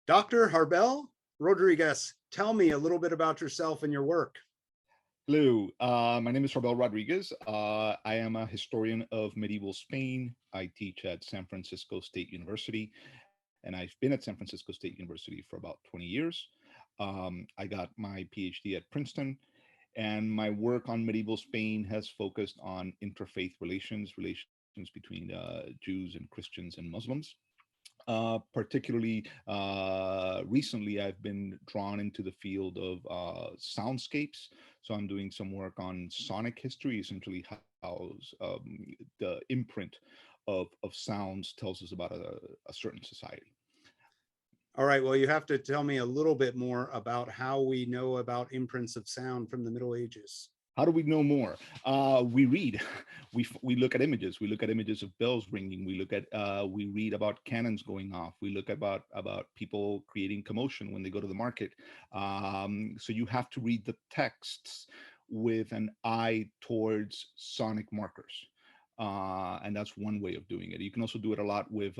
Dr. Harbel Rodriguez, tell me a little bit about yourself and your work. Hello, my name is Rabel Rodriguez. I am a historian of medieval Spain. I teach at San Francisco State University, and I've been at San Francisco State University for about 20 years. I got my PhD at Princeton, and my work on medieval Spain has focused on interfaith relations between Jews and Christians and Muslims. Particularly recently, I've been drawn into the field of soundscapes. So I'm doing some work on sonic history, essentially how the imprint of sounds tells us about a certain society. All right, well, you have to tell me a little bit more about how we know about imprints of sound from the Middle Ages. How do we know more? We read, we look at images. We look at images of bells ringing. We read about cannons going off. We look about people creating commotion when they go to the market. So you have to read the texts with an eye towards sonic markers. And that's one way of doing it. You can also do it a lot with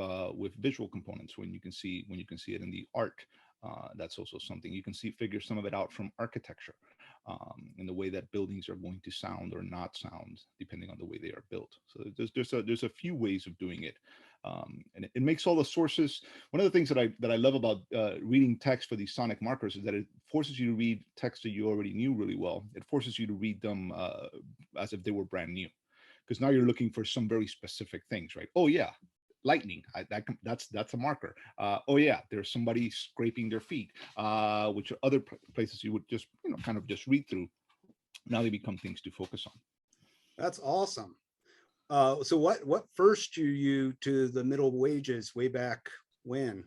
visual components when you can see it in the art. That's also something you can see figure some of it out from architecture, in the way that buildings are going to sound or not sound depending on the way they are built. So there's a few ways of doing it, and it makes all the sources. One of the things that I love about reading text for these sonic markers is that it forces you to read text that you already knew really well. It forces you to read them as if they were brand new, because now you're looking for some very specific things, right? Oh yeah, lightning. That's a marker. Oh yeah, there's somebody scraping their feet, which are other places you would just kind of just read through. Now they become things to focus on. That's awesome. So what first drew you to the Middle Ages way back when?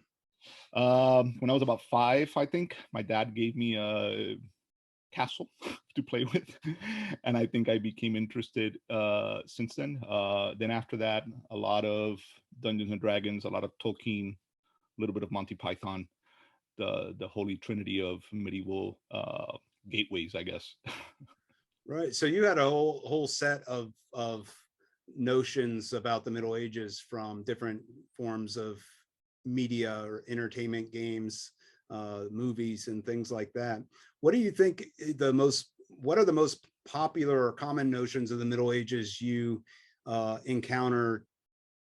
When I was about 5, I think my dad gave me a castle to play with, and I think I became interested since then. Then after that, a lot of Dungeons and Dragons, a lot of Tolkien, a little bit of Monty Python, the holy trinity of medieval gateways, I guess. Right. So you had a whole set of notions about the Middle Ages from different forms of media or entertainment, games, movies, and things like that. What do you think what are the most popular or common notions of the Middle Ages you encounter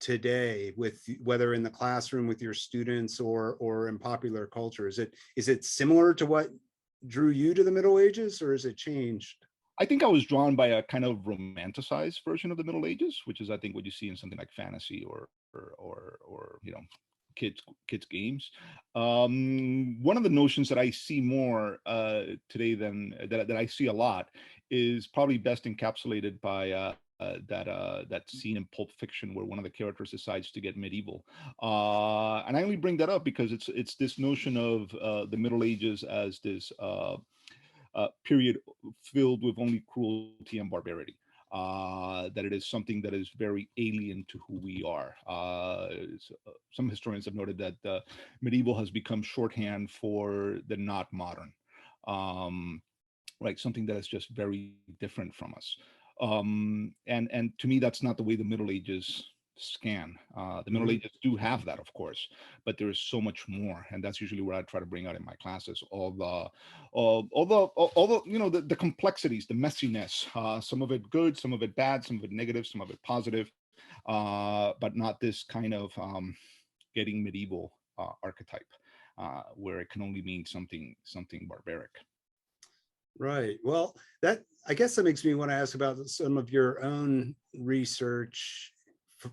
today, with whether in the classroom with your students or in popular culture? Is it similar to what drew you to the Middle Ages, or has it changed? I think I was drawn by a kind of romanticized version of the Middle Ages, which is I think what you see in something like fantasy or kids games. One of the notions that I see more today than that I see a lot is probably best encapsulated by that scene in Pulp Fiction where one of the characters decides to get medieval. And I only bring that up because it's this notion of the Middle Ages as this period filled with only cruelty and barbarity. That it is something that is very alien to who we are. Some historians have noted that medieval has become shorthand for the not modern, um, right? Something that is just very different from us. And to me, that's not the way the Middle Ages scan. The Middle Mhm. Ages do have that, of course, but there is so much more, and that's usually what I try to bring out in my classes. All the the complexities, the messiness. Some of it good, some of it bad, some of it negative, some of it positive, but not this kind of getting medieval archetype, where it can only mean something barbaric. Right. Well, that I guess that makes me want to ask about some of your own research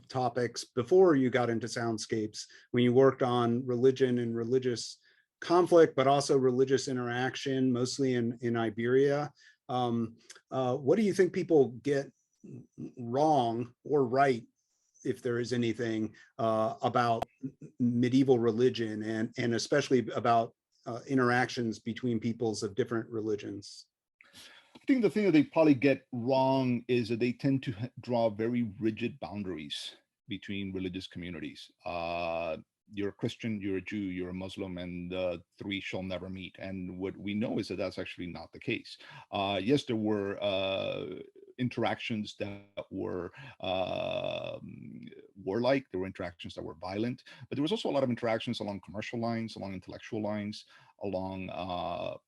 topics before you got into Soundscapes, when you worked on religion and religious conflict, but also religious interaction, mostly in Iberia. What do you think people get wrong or right, if there is anything, about medieval religion, and especially about interactions between peoples of different religions? I think the thing that they probably get wrong is that they tend to draw very rigid boundaries between religious communities. You're a Christian, you're a Jew, you're a Muslim, and the three shall never meet. And what we know is that that's actually not the case. Yes, there were interactions that were warlike. There were interactions that were violent, but there was also a lot of interactions along commercial lines, along intellectual lines, along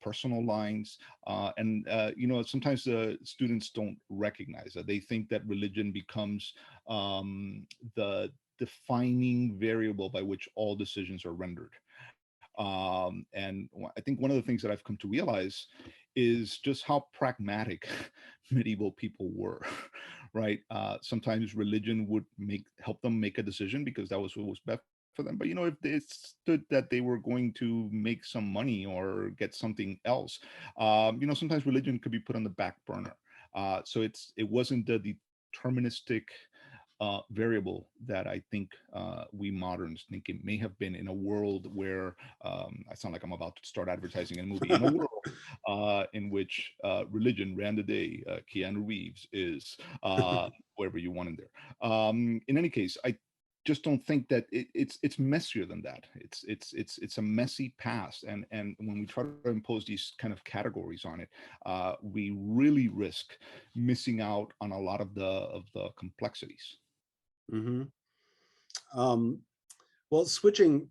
personal lines. Sometimes the students don't recognize that. They think that religion becomes the defining variable by which all decisions are rendered. I think one of the things that I've come to realize is just how pragmatic medieval people were, right? Sometimes religion would help them make a decision because that was what was best for them. But if they stood that they were going to make some money or get something else, sometimes religion could be put on the back burner. So it wasn't the deterministic variable that I think we moderns think it may have been in a world where I sound like I'm about to start advertising a movie, in a world in which religion ran the day. Keanu Reeves is wherever you want in there. In any case, I just don't think that it's messier than that. It's a messy past, and when we try to impose these kind of categories on it, we really risk missing out on a lot of the complexities. Hmm. Well, switching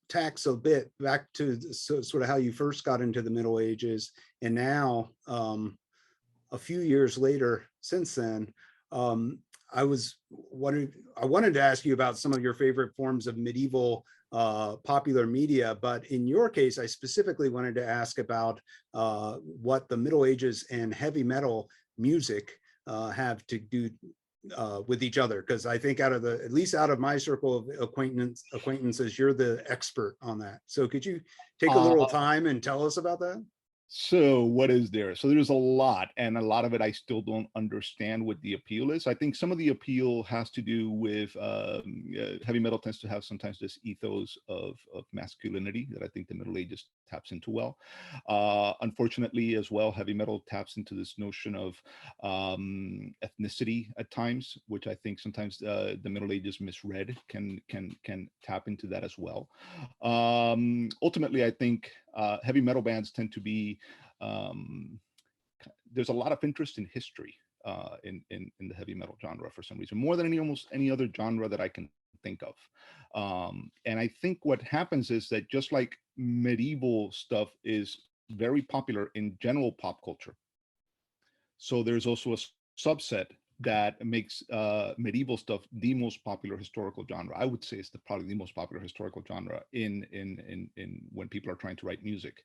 tacks a bit back to sort of how you first got into the Middle Ages, and now a few years later since then, I wanted to ask you about some of your favorite forms of medieval popular media, but in your case, I specifically wanted to ask about what the Middle Ages and heavy metal music have to do with each other, because I think at least out of my circle of acquaintances, you're the expert on that. So could you take a little time and tell us about that? So what is there? So there's a lot, and a lot of it I still don't understand what the appeal is. I think some of the appeal has to do with heavy metal tends to have sometimes this ethos of masculinity that I think the Middle Ages taps into well. Unfortunately, as well, heavy metal taps into this notion of ethnicity at times, which I think sometimes the Middle Ages misread can tap into that as well. Ultimately, I think heavy metal bands tend to be there's a lot of interest in history in the heavy metal genre for some reason, more than almost any other genre that I can think of. And I think what happens is that just like medieval stuff is very popular in general pop culture, so there's also a subset that makes medieval stuff the most popular historical genre. I would say it's probably the most popular historical genre in when people are trying to write music.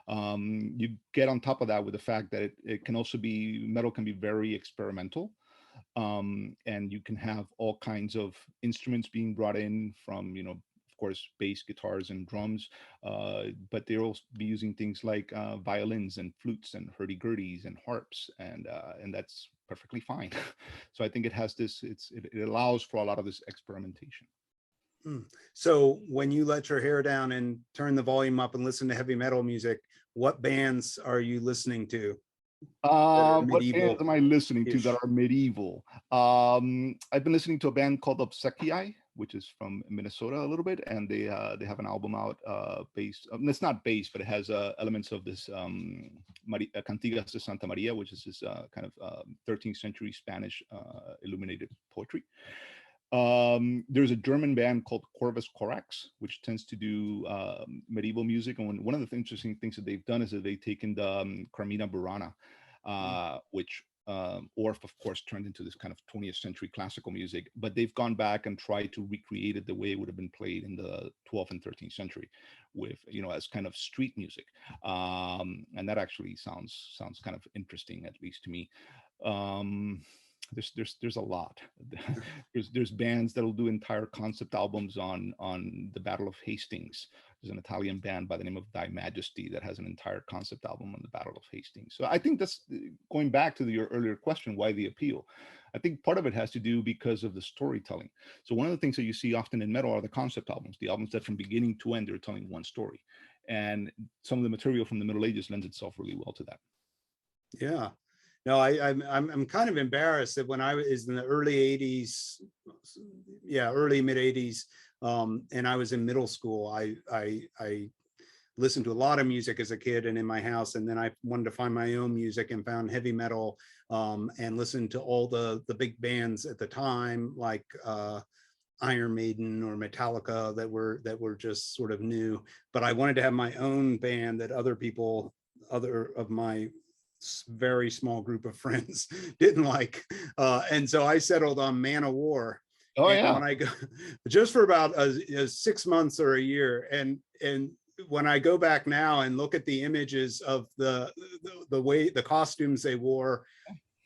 You get on top of that with the fact that it can also be, metal can be very experimental. And you can have all kinds of instruments being brought in from, of course, bass, guitars, and drums, but they'll also be using things like violins and flutes and hurdy-gurdies and harps, and that's perfectly fine. So I think it has this, it allows for a lot of this experimentation. So when you let your hair down and turn the volume up and listen to heavy metal music, what bands are you listening to? What bands am I listening to that are medieval? I've been listening to a band called Obsequiae, which is from Minnesota a little bit, and they have an album out based. It's not based, but it has elements of this Cantigas de Santa Maria, which is this kind of 13th century Spanish illuminated poetry. There's a German band called Corvus Corax, which tends to do medieval music. And one of the interesting things that they've done is that they've taken the Carmina Burana, which Orff, of course, turned into this kind of 20th century classical music, but they've gone back and tried to recreate it the way it would have been played in the 12th and 13th century, with, as kind of street music. And that actually sounds kind of interesting, at least to me. There's a lot. there's bands that'll do entire concept albums on the Battle of Hastings. There's an Italian band by the name of Thy Majesty that has an entire concept album on the Battle of Hastings. So I think that's going back to your earlier question, why the appeal? I think part of it has to do because of the storytelling. So one of the things that you see often in metal are the concept albums, the albums that from beginning to end, they're telling one story. And some of the material from the Middle Ages lends itself really well to that. Yeah. No, I'm kind of embarrassed that when I was in the early 80s, early mid 80s, and I was in middle school, I listened to a lot of music as a kid and in my house, and then I wanted to find my own music and found heavy metal, and listened to all the big bands at the time, like Iron Maiden or Metallica that were just sort of new. But I wanted to have my own band that other of my very small group of friends didn't like. And so I settled on Man of War. Oh And yeah. when I go just for about 6 months or a year, and when I go back now and look at the images of the way the costumes they wore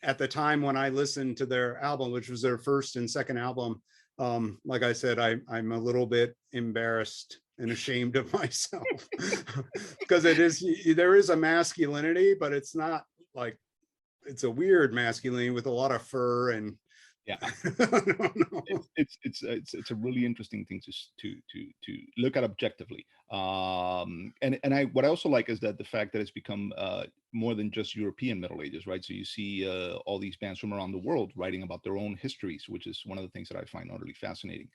at the time when I listened to their album, which was their first and second album, like I said, I'm a little bit embarrassed and ashamed of myself because there is a masculinity, but it's not like, it's a weird masculinity with a lot of fur and Yeah. no, no. It's a really interesting thing to look at objectively. And I what I also like is that the fact that it's become more than just European Middle Ages, right? So you see all these bands from around the world writing about their own histories, which is one of the things that I find utterly fascinating.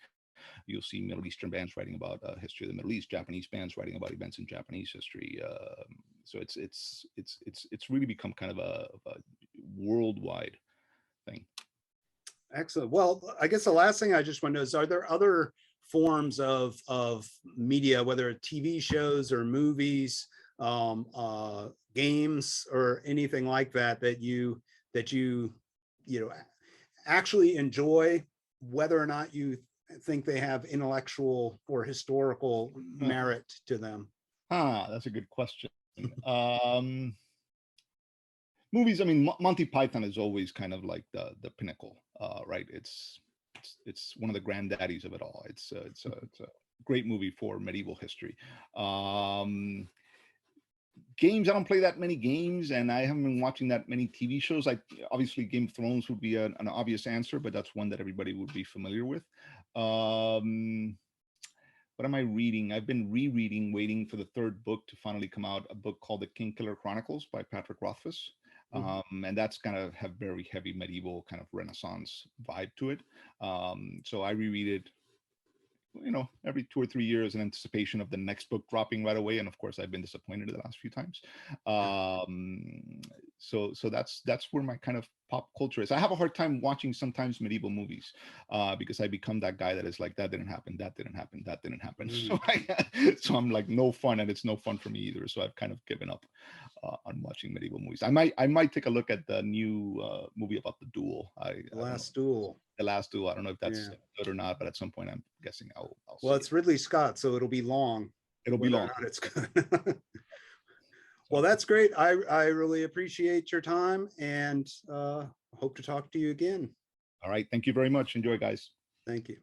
You'll see Middle Eastern bands writing about history of the Middle East, Japanese bands writing about events in Japanese history. So it's really become kind of a worldwide thing. Excellent. Well, I guess the last thing I just want to know is, are there other forms of media, whether it's TV shows or movies, games or anything like that, that you know actually enjoy, whether or not you think they have intellectual or historical merit to them? That's a good question. Movies, I mean, Monty Python is always kind of like the pinnacle, right? It's one of the granddaddies of it all. It's a great movie for medieval history. Games, I don't play that many games, and I haven't been watching that many TV shows. Like, obviously, Game of Thrones would be an obvious answer, but that's one that everybody would be familiar with. What am I reading? I've been rereading, waiting for the third book to finally come out, a book called The Kingkiller Chronicles by Patrick Rothfuss. And that's kind of have very heavy medieval kind of Renaissance vibe to it. So I reread it, every 2 or 3 years in anticipation of the next book dropping right away. And of course, I've been disappointed the last few times. So that's where my kind of pop culture is. I have a hard time watching sometimes medieval movies because I become that guy that is like, that didn't happen, that didn't happen, that didn't happen. So I'm like, no fun, and it's no fun for me either. So I've kind of given up on watching medieval movies. I might take a look at the new movie about the duel. Last Duel. The Last Duel. I don't know if that's good or not, but at some point I'm guessing I'll Well, see it's Ridley Scott, so it'll be long. It'll be long. It's good. Well, that's great. I really appreciate your time, and hope to talk to you again. All right. Thank you very much. Enjoy, guys. Thank you.